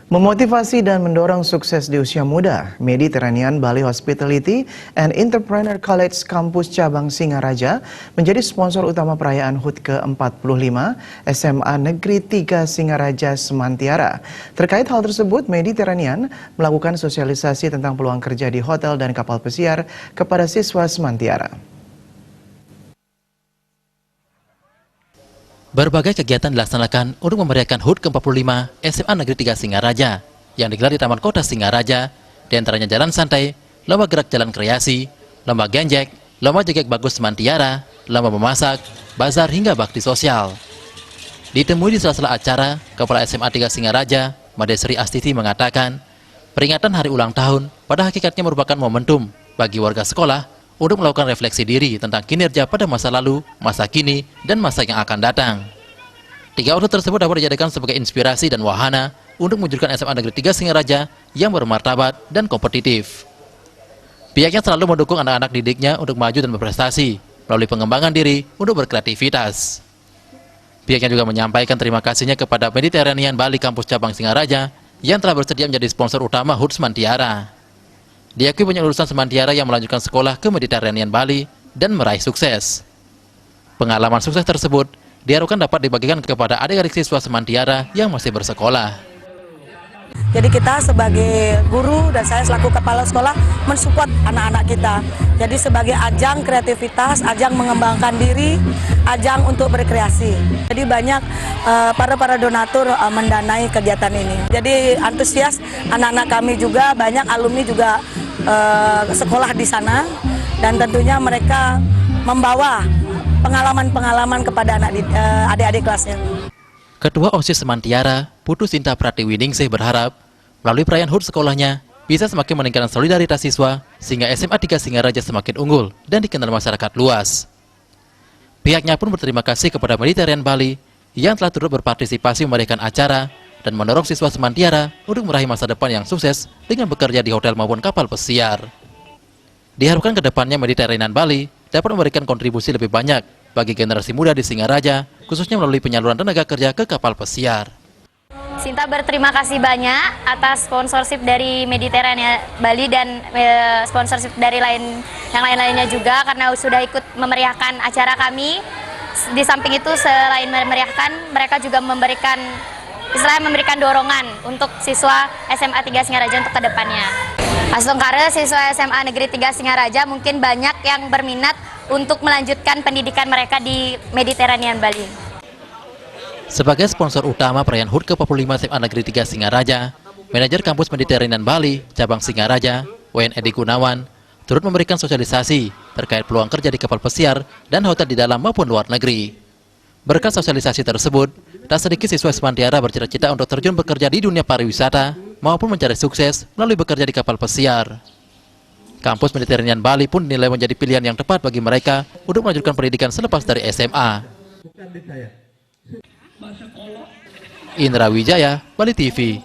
Memotivasi dan mendorong sukses di usia muda, Mediterranean Bali Hospitality and Entrepreneur College Kampus Cabang Singaraja menjadi sponsor utama perayaan HUT ke-45 SMA Negeri 3 Singaraja Semantiara. Terkait hal tersebut, Mediterranean melakukan sosialisasi tentang peluang kerja di hotel dan kapal pesiar kepada siswa Semantiara. Berbagai kegiatan dilaksanakan untuk memeriahkan HUT ke-45 SMA Negeri 3 Singaraja yang digelar di Taman Kota Singaraja, diantaranya jalan santai, lomba gerak jalan kreasi, lomba genjek, lomba jegek bagus Semantiara, lomba memasak, bazar hingga bakti sosial. Ditemui di sela-sela acara, Kepala SMA 3 Singaraja, Madesri Astiti mengatakan, peringatan hari ulang tahun pada hakikatnya merupakan momentum bagi warga sekolah untuk melakukan refleksi diri tentang kinerja pada masa lalu, masa kini, dan masa yang akan datang. 3 unsur tersebut dapat dijadikan sebagai inspirasi dan wahana untuk mewujudkan SMA Negeri 3 Singaraja yang bermartabat dan kompetitif. Pihaknya selalu mendukung anak-anak didiknya untuk maju dan berprestasi melalui pengembangan diri untuk berkreativitas. Pihaknya juga menyampaikan terima kasihnya kepada Mediterranean Bali Kampus Cabang Singaraja yang telah bersedia menjadi sponsor utama HUT Semantiara. Diakui banyak lulusan Semantiara yang melanjutkan sekolah ke Mediterranean Bali dan meraih sukses. Pengalaman sukses tersebut diharapkan dapat dibagikan kepada adik-adik siswa Semantiara yang masih bersekolah. Jadi kita sebagai guru dan saya selaku kepala sekolah mensupport anak-anak kita. Jadi sebagai ajang kreativitas, ajang mengembangkan diri, ajang untuk berkreasi. Jadi banyak para donatur mendanai kegiatan ini. Jadi antusias anak-anak kami juga, banyak alumni juga sekolah di sana, dan tentunya mereka membawa pengalaman-pengalaman kepada adik-adik kelasnya. Ketua OSIS Semantiara, Putu Sinta Pratiwiningsih berharap melalui perayaan HUT sekolahnya bisa semakin meningkatkan solidaritas siswa sehingga SMA 3 Singaraja semakin unggul dan dikenal masyarakat luas. Pihaknya pun berterima kasih kepada Mediterranean Bali yang telah turut berpartisipasi memeriahkan acara dan mendorong siswa Semantiara untuk meraih masa depan yang sukses dengan bekerja di hotel maupun kapal pesiar. Diharapkan ke depannya Mediterranean Bali dapat memberikan kontribusi lebih banyak bagi generasi muda di Singaraja, khususnya melalui penyaluran tenaga kerja ke kapal pesiar. Sinta berterima kasih banyak atas sponsorship dari Mediterranean Bali dan sponsorship dari yang lain-lainnya juga, karena sudah ikut memeriahkan acara kami. Di samping itu selain memeriahkan, mereka juga memberikan dorongan untuk siswa SMA 3 Singaraja untuk kedepannya. Asungkare siswa SMA Negeri 3 Singaraja mungkin banyak yang berminat untuk melanjutkan pendidikan mereka di Mediterranean Bali. Sebagai sponsor utama perayaan HUT ke-45 SMA Negeri 3 Singaraja, Manajer Kampus Mediterranean Bali, Cabang Singaraja, WN Edi Gunawan, turut memberikan sosialisasi terkait peluang kerja di kapal pesiar dan hotel di dalam maupun luar negeri. Berkat sosialisasi tersebut, tak sedikit siswa Semantiara bercita-cita untuk terjun bekerja di dunia pariwisata maupun mencari sukses melalui bekerja di kapal pesiar. Kampus Mediterranean Bali pun dinilai menjadi pilihan yang tepat bagi mereka untuk melanjutkan pendidikan selepas dari SMA. Indra Wijaya, Bali TV.